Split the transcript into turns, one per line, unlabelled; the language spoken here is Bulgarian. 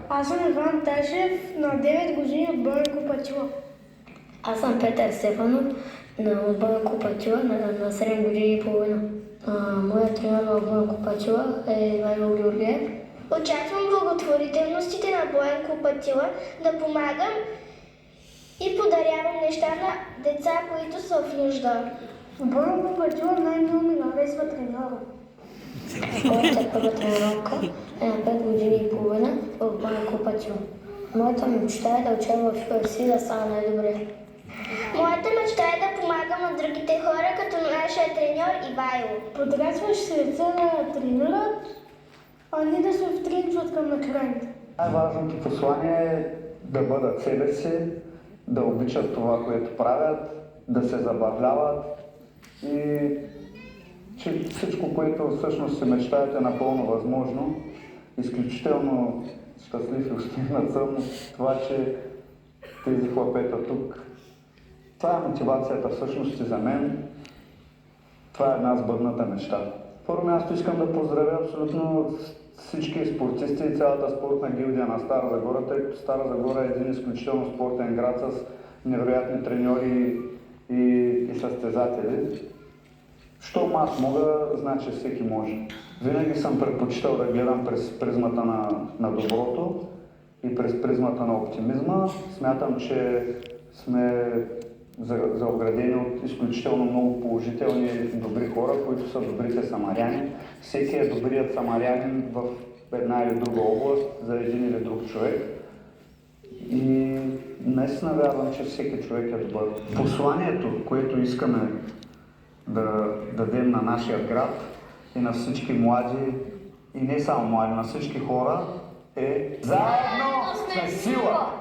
Аз съм Иван Ташев, на 9 години от Бойко Патила.
Аз съм Петър Стефанов, от Бойко Патила, на 7 години и половина. Моят тренер в Бойко Патила е Ивайло Георгиев.
Очаквам благотворителностите на Бойко Патила да помагам и подарявам неща на деца, които са в нужда.
В Бойко Патила най-много ми харесва треньора.
Моята първа тренировка е на 5 години и половина в Бойко Патила. Моята мечта е да участвам в UFC, да стана най-добре.
Моята мечта е да помагам на другите хора, като нашия треньор Ивайло.
Подрастваш се деца да тренират, а не да се втринчват към екраните.
Най-важното послание е да бъдат себе си, да обичат това, което правят, да се забавляват и че всичко, което всъщност се мечтаете, е напълно възможно. Изключително щастлив и усмихнат съм това, че тези хлапета тук. Това е мотивацията всъщност и за мен. Това е една сбъдната мечта. Първо място искам да поздравя абсолютно всички спортисти и цялата спортна гилдия на Стара Загора, тъй като Стара Загора е един изключително спортен град с невероятни треньори и състезатели. Щом аз мога, значи всеки може. Винаги съм предпочитал да гледам през призмата на доброто и през призмата на оптимизма. Смятам, че сме заоградени от изключително много положителни и добри хора, които са добрите самаряни. Всеки е добрият самарянин в една или друга област за един или друг човек. И наистина вярвам, че всеки човек е добър. Посланието, което искаме да дадем на нашия град и на всички млади, и не само млади, на всички хора е: заедно сме сила!